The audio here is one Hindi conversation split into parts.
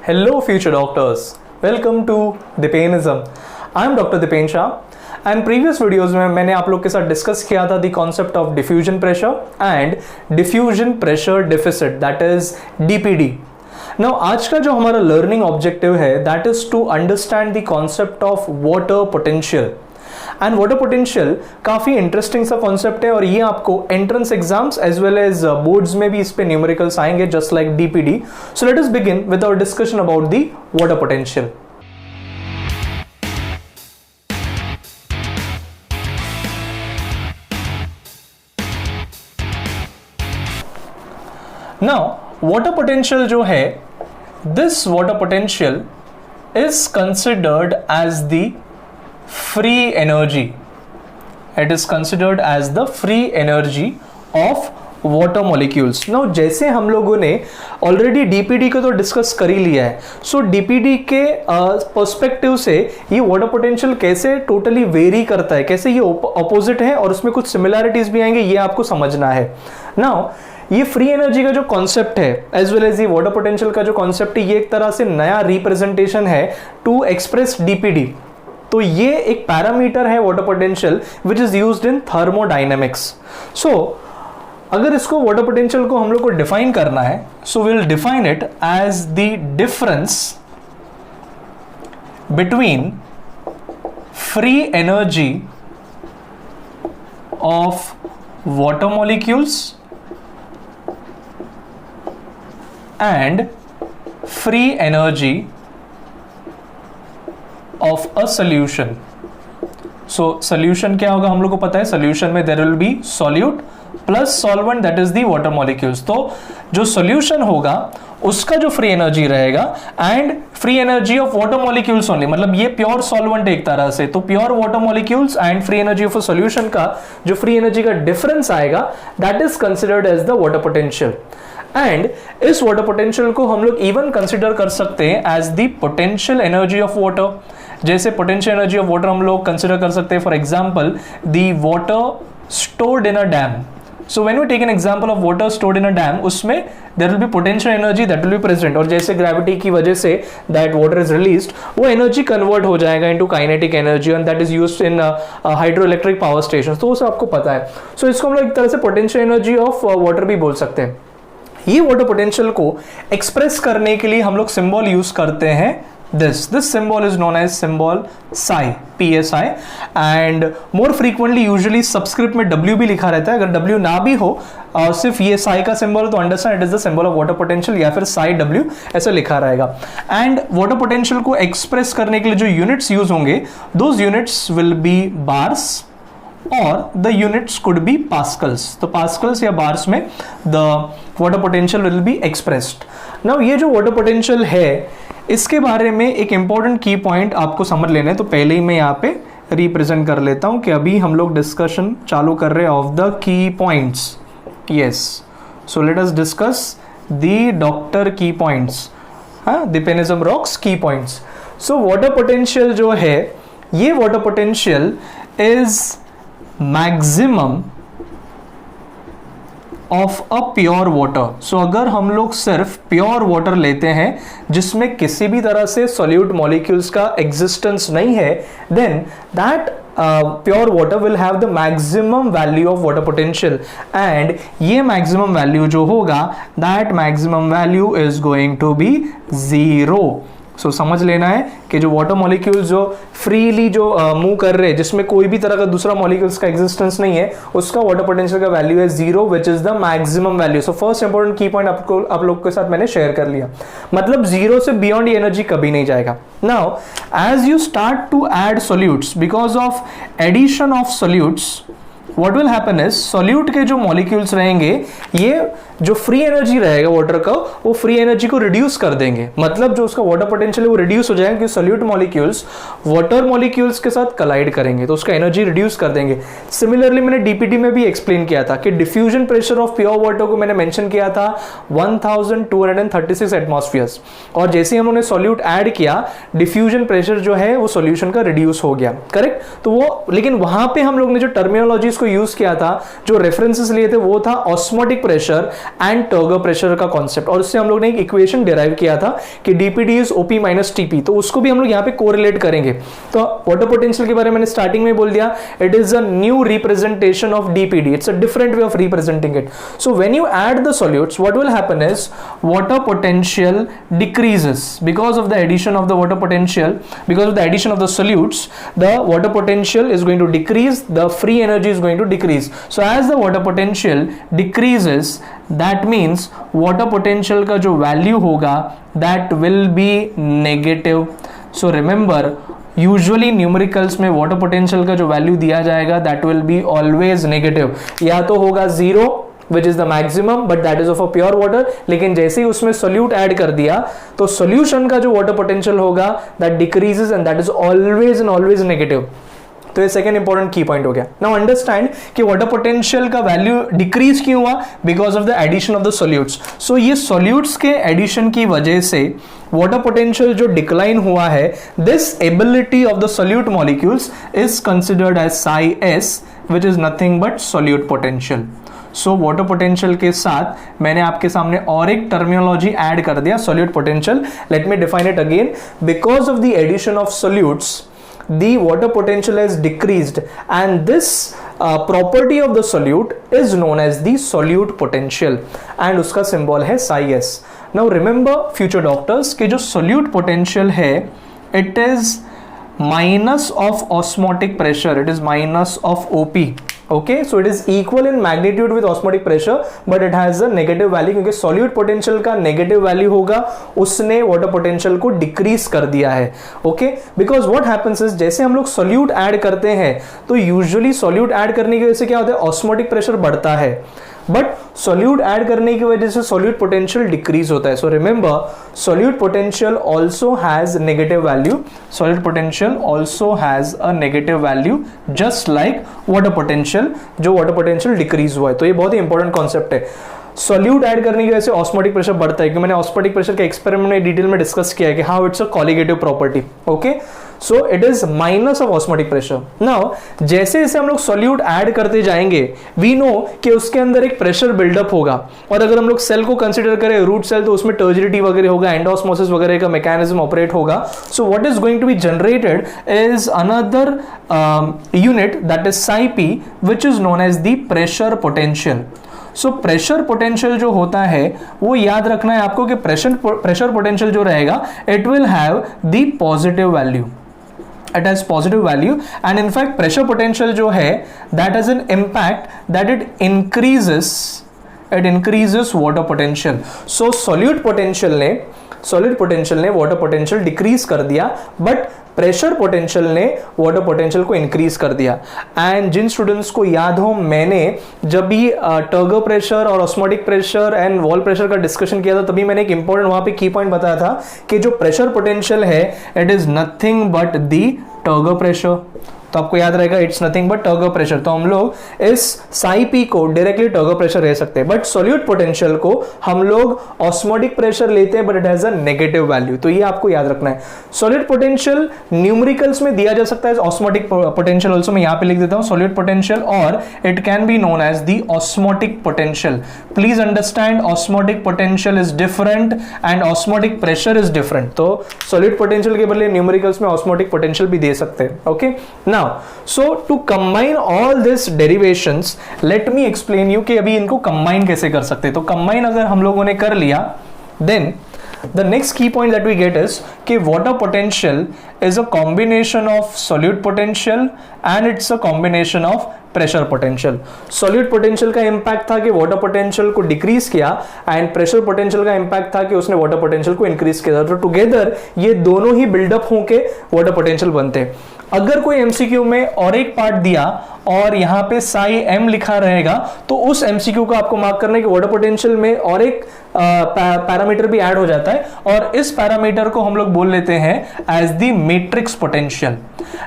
Hello future doctors, welcome to Dipenism. I am Dr. Dipen Shah and previous videos में मैंने आप लोग के साथ डिस्कस किया था the concept of diffusion pressure and diffusion pressure deficit, that is DPD. Now आज का जो हमारा learning objective है that is to understand the concept of water potential. And water potential काफ़ी इंटरेस्टिंग सा कॉन्सेप्ट है और ये आपको entrance exams as well as boards में भी इस पे न्यूमेरिकल्स आएंगे just like DPD. So let us begin with our discussion about the water potential. Now water potential जो है, this water potential is considered as the free energy. It is considered as the free energy of water molecules. Now जैसे हम लोगों ने ऑलरेडी डीपीडी को तो डिस्कस कर ही लिया है, सो डीपीडी के पर्सपेक्टिव से ये वाटर पोटेंशियल कैसे टोटली वेरी करता है, कैसे ये अपोजिट है और उसमें कुछ सिमिलैरिटीज भी आएंगे, ये आपको समझना है. नाउ ये फ्री एनर्जी का जो कॉन्सेप्ट है एज वेल एज ये वाटर पोटेंशियल का जो कॉन्सेप्ट है, ये एक तरह से नया रिप्रेजेंटेशन है टू एक्सप्रेस डीपीडी. तो ये एक पैरामीटर है water potential which is used in thermodynamics. So अगर इसको वाटर पोटेंशियल को हम लोग को डिफाइन करना है, so will define it as the difference between free energy of water molecules and free energy of a solution. So solution क्या होगा हम लोग को पता है, solution में there will be solute plus solvent that is the water molecules. तो जो solution होगा उसका जो free energy रहेगा and free energy of water molecules only, मतलब ये pure solvent एक तरह से, तो pure water molecules and free energy of a solution का जो free energy का difference आएगा that is considered as the water potential. And इस वाटर पोटेंशियल को हम लोग इवन कंसिडर कर सकते हैं as the potential energy of water. जैसे पोटेंशियल एनर्जी ऑफ वाटर हम लोग कंसिडर कर सकते हैं for example the water stored in a dam. So when we take an example of water stored in a dam, उसमें there will be potential energy that will be present, और जैसे ग्रेविटी की वजह से दैट वाटर इज रिलीज्ड, वो एनर्जी कन्वर्ट हो जाएगा into kinetic energy and that is used in hydro electric power station. तो वो सब आपको पता है. सो इसको हम लोग एक तरह से पोटेंशियल एनर्जी ऑफ वाटर भी बोल सकते हैं. ये वाटर पोटेंशियल को एक्सप्रेस करने के लिए हम लोग सिंबल यूज करते हैं this symbol is known as symbol psi, psi, and more frequently usually subscript में w भी लिखा रहता है. अगर w ना भी हो और सिर्फ ये psi का सिंबल तो understand it is the symbol of water potential, या फिर psi w ऐसा लिखा रहेगा. एंड वाटर पोटेंशियल को एक्सप्रेस करने के लिए जो यूनिट्स यूज होंगे, those units will be bars और the units could be pascals. तो पास्कल्स या बार्स में the water potential will be expressed. Now ये जो वाटर पोटेंशियल है, इसके बारे में एक इंपॉर्टेंट की पॉइंट आपको समझ लेना है. तो पहले ही मैं यहाँ पे रिप्रेजेंट कर लेता हूँ कि अभी हम लोग डिस्कशन चालू कर रहे हैं of the key points. Yes, so let us discuss the doctor key points, डिपेनिज्म rocks key points. So water potential जो है, ये water potential is maximum of a pure water. So अगर हम लोग सिर्फ प्योर वाटर लेते हैं जिसमें किसी भी तरह से सॉल्यूट मॉलिक्यूल्स का एग्जिस्टेंस नहीं है, then that pure water will have the maximum value of water potential. And ये मैक्सिमम वैल्यू जो होगा, that maximum value is going to be 0. So समझ लेना है कि जो वाटर मॉलिक्यूल्स जो फ्रीली जो मूव कर रहे हैं, जिसमें कोई भी तरह का दूसरा मॉलिक्यूल्स का एग्जिस्टेंस नहीं है, उसका वाटर पोटेंशियल का वैल्यू है 0, which is the maximum value. So first important की पॉइंट आपको आप लोग के साथ मैंने शेयर कर लिया, मतलब 0 से बियॉन्ड ये एनर्जी कभी नहीं जाएगा. Now as you start to add solutes, because of addition of solutes, what will happen is solute के जो मॉलिक्यूल्स रहेंगे, ये जो फ्री एनर्जी रहेगा वाटर का, वो फ्री एनर्जी को रिड्यूस कर देंगे. मतलब जो उसका वाटर पोटेंशियल है वो रिड्यूस हो जाएगा कि सोल्यूट मॉलिक्यूल्स वाटर मॉलिक्यूल्स के साथ कलाइड करेंगे, तो उसका एनर्जी रिड्यूस कर देंगे. सिमिलरली मैंने डीपीटी में भी एक्सप्लेन किया था कि diffusion pressure of pure water को मैंने मेंशन किया था 1236 एटमॉस्फेयर्स, और जैसे ही हम उन्हें सोल्यूट ऐड किया, डिफ्यूजन प्रेशर जो है वो सोल्यूशन का रिड्यूस हो गया. करेक्ट. तो वो, लेकिन वहां पे हम लोग ने जो टर्मिनोलॉजीज को यूज किया था, जो रेफरेंसेस लिए थे, वो था osmotic pressure and turgor pressure का कॉन्सेप्ट, और उससे हम लोग ने एक इक्वेशन डिराइव किया था कि DPD is OP minus TP, तो उसको भी हम लोग यहाँ पे कोरिलेट करेंगे। तो वाटर पोटेंशियल के बारे में मैंने स्टार्टिंग में बोल दिया, it is a new representation of DPD, it's a different way of representing it. So when you add the solutes, what will happen is water potential decreases because of the addition of the water potential, because of the addition of the solutes, the water potential is going to decrease, the free energy is going to decrease. So as the water potential decreases, that means water potential का जो value होगा that will be negative. So remember, usually numericals में वाटर पोटेंशियल का जो वैल्यू दिया जाएगा that will be always negative, या तो होगा zero which is the maximum but that is of a pure water, लेकिन जैसे ही उसमें सोल्यूट ऐड कर दिया तो सोल्यूशन का जो वाटर पोटेंशियल होगा that decreases and that is always and always negative. तो ये सेकेंड इंपॉर्टेंट की पॉइंट हो गया। नाउ अंडरस्टैंड कि वाटर पोटेंशियल का वैल्यू डिक्रीज क्यों हुआ, because of the addition of the solutes. So ये सोल्यूट्स के एडिशन की वजह से वाटर पोटेंशियल जो डिक्लाइन हुआ है, this ability of the solute molecules is considered as psi s, which is nothing but solute potential. So water potential के साथ मैंने आपके सामने और एक टर्मिनोलॉजी ऐड कर दिया, solute potential. Let me define it again, because of the addition of solutes the water potential has decreased and this property of the solute is known as the solute potential and उसका symbol है psi s. Now remember future doctors कि जो solute potential है it is minus of osmotic pressure, it is minus of OP. Okay, so it is equal in magnitude with osmotic pressure but it has a negative value, क्योंकि solute potential का negative value होगा, उसने water potential को decrease कर दिया है। Okay, because what happens is जैसे हम लोग solute add करते हैं तो usually solute add करने की वजह से क्या होता है, osmotic pressure बढ़ता है, बट सोल्यूट ऐड करने की वजह से सोल्यूट पोटेंशियल डिक्रीज होता है। So remember, solute potential also has negative value, solute potential also has a negative value just like water potential, जो वाटर पोटेंशियल डिक्रीज हुआ है। तो ये बहुत ही इंपॉर्टेंट कॉन्सेप्ट है। सोल्यूट ऐड करने की वजह से ऑस्मोटिक प्रेशर बढ़ता है, क्योंकि मैंने ऑस्मोटिक प्रेशर के एक्सपेरिमेंट में डिटेल में डिस्कस किया है कि how it's a colligative property. Okay, so it is minus of osmotic pressure. Now जैसे जैसे हम लोग सोल्यूट ऐड करते जाएंगे, वी नो कि उसके अंदर एक प्रेशर बिल्डअप होगा, और अगर हम लोग सेल को कंसिडर करें रूट सेल, तो उसमें टर्जिडिटी वगैरह होगा, एंडोस्मोसिस वगैरह का मैकेनिज्म ऑपरेट होगा। So what is going to be generated is another unit that is psi p, which is known as the pressure potential. So pressure potential जो होता है वो याद रखना है आपको कि प्रेशर पोटेंशियल जो रहेगा it will have the positive value, it has positive value, and in fact pressure potential जो है that has an impact that it increases water potential. So solute potential ने water potential decrease कर दिया, but प्रेशर पोटेंशियल ने वाटर पोटेंशियल को इंक्रीज कर दिया। एंड जिन स्टूडेंट्स को याद हो, मैंने जब भी टर्गर प्रेशर और osmotic pressure and wall pressure का डिस्कशन किया था, तभी मैंने एक इंपॉर्टेंट वहां पे की पॉइंट बताया था कि जो प्रेशर पोटेंशियल है it is nothing but the turgor pressure. तो आपको याद रहेगा it's nothing but turgor pressure. तो हम लोग इस psi p को डायरेक्टली टर्गर प्रेशर ले सकते हैं, बट सोल्यूट पोटेंशियल को हम लोग ऑस्मोटिक प्रेशर लेते हैं, but it has a negative value. तो ये आपको याद रखना है। सोल्यूट पोटेंशियल न्यूमेरिकल्स में दिया जा सकता है ऑस्मोटिक पोटेंशियल ऑल्सो, मैं यहाँ पे लिख देता हूँ सोल्यूट पोटेंशियल, और it can be known as the osmotic potential. Please understand, osmotic potential is different and osmotic pressure is different. तो सोल्यूट पोटेंशियल के बदले न्यूमेरिकल्स में ऑस्मोटिक पोटेंशियल भी दे सकते हैं। Okay, now so to combine all these derivations, let me explain you कि अभी इनको combine कैसे कर सकते हैं। तो combine अगर हम लोगों ने कर लिया, then the next key point that we get is कि water potential is a combination of solute potential and it's a combination of pressure potential. Solute potential का इंपैक्ट था कि वाटर पोटेंशियल को डिक्रीज किया, एंड प्रेशर पोटेंशियल का इंपैक्ट था कि उसने वाटर पोटेंशियल को इंक्रीज किया। तो टुगेदर ये दोनों ही बिल्डअप होके वाटर पोटेंशियल बनते हैं। अगर कोई एमसीक्यू में और एक पार्ट दिया और यहाँ पे psi m लिखा रहेगा, तो उस एमसीक्यू को आपको मार्क करना है कि वाटर पोटेंशियल में और एक पैरामीटर भी ऐड हो जाता है, और इस पैरामीटर को हम लोग बोल लेते हैं as the matrix potential.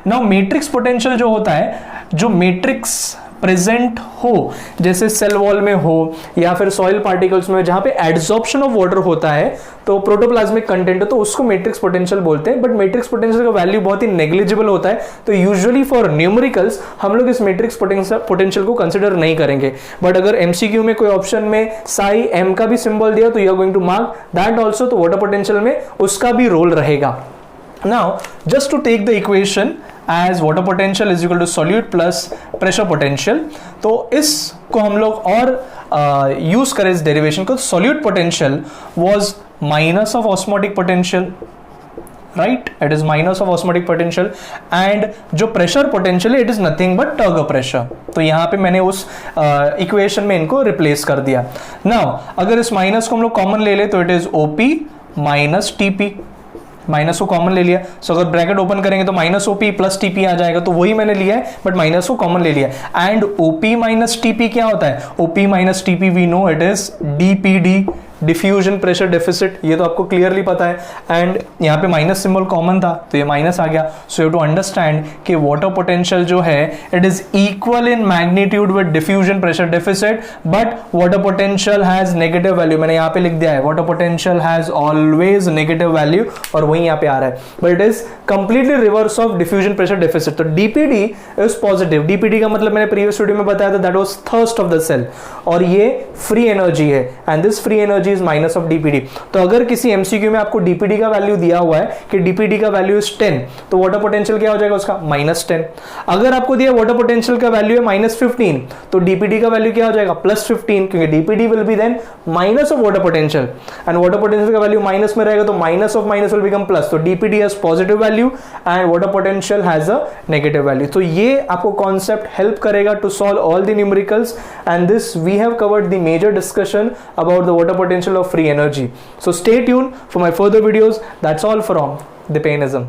Now matrix potential जो होता है, जो मैट्रिक्स प्रेजेंट हो, जैसे सेल वॉल में हो या फिर सॉइल पार्टिकल्स में, जहां पे एड्सॉर्प्शन ऑफ वाटर होता है तो प्रोटोप्लाज्मिक कंटेंट है, तो उसको मैट्रिक्स पोटेंशियल बोलते हैं। बट मैट्रिक्स पोटेंशियल का वैल्यू बहुत ही नेग्लिजिबल होता है, तो यूजुअली फॉर न्यूमेरिकल्स हम लोग इस मैट्रिक्स पोटेंशियल को कंसिडर नहीं करेंगे। बट अगर एमसीक्यू में कोई ऑप्शन में साई एम का भी सिंबल दिया तो you are going to mark that also, तो वाटर पोटेंशियल में उसका भी रोल रहेगा। Now just to take the equation as water potential is equal to solute plus pressure potential, तो इसको हम लोग और यूज करें इस डेरिवेशन को, solute potential was minus of osmotic potential, right? It is minus of osmotic potential, and जो pressure potential है it is nothing but turgor pressure। तो यहाँ पे मैंने उस इक्वेशन में इनको रिप्लेस कर दिया। Now अगर इस माइनस को हम लोग कॉमन ले ले तो it is OP minus TP, minus को कॉमन ले लिया, सो अगर ब्रैकेट ओपन करेंगे तो माइनस ओपी प्लस टीपी आ जाएगा, तो वही मैंने लिया है बट माइनस को कॉमन ले लिया। एंड ओपी माइनस टीपी क्या होता है? OP minus TP we know it is DPD, diffusion pressure deficit, ये तो आपको क्लियरली पता है। एंड यहाँ पे माइनस सिंबल कॉमन था तो ये माइनस आ गया। सो यू टू अंडरस्टैंड कि वाटर पोटेंशियल जो है it is equal in magnitude with diffusion pressure deficit, but water potential has negative value. मैंने यहाँ पे लिख दिया है water potential has always negative value, और वही यहाँ पे आ रहा है, but it is completely reverse of diffusion pressure deficit. तो डीपीडी इज पॉजिटिव। डीपीडी का मतलब मैंने प्रीवियस वीडियो में बताया था, that was thirst of the cell, और ये फ्री एनर्जी है, and this free energy is minus of DPD. तो अगर किसी एमसीक्यू में आपको डीपीडी का वैल्यू दिया हुआ है कि डीपीडी का वैल्यू इज 10, तो वाटर पोटेंशियल क्या हो जाएगा उसका? -10। अगर आपको दिया वाटर पोटेंशियल का वैल्यू है -15, तो डीपीडी का वैल्यू क्या हो जाएगा? +15, क्योंकि DPD will be then minus of water potential, and water potential का वैल्यू माइनस में रहेगा तो minus of minus will become plus. तो DPD has positive value and water potential has a negative value. तो ये आपको कॉन्सेप्ट हेल्प करेगा to solve all the numericals, and this we have covered the major discussion about the water potential of free energy. So stay tuned for my further videos. That's all from Dipanism.